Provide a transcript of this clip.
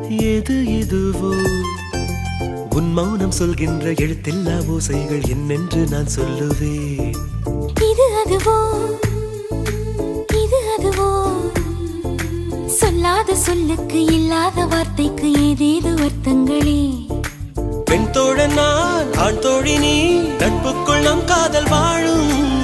எது இதுவோ உன் மௌனம் சொல்கின்ற எழுத்தில்லா ஓசைகள் என்னென்று நான் சொல்லுவேன். இது அதுவோ இது அதுவோ சொல்லாத சொல்லுக்கு இல்லாத வார்த்தைக்கு ஏதேது அர்த்தங்களே. பெண் தோழன் நான், ஆண் தோழி நீ, நட்புக்குள் நம் காதல் வாழும்.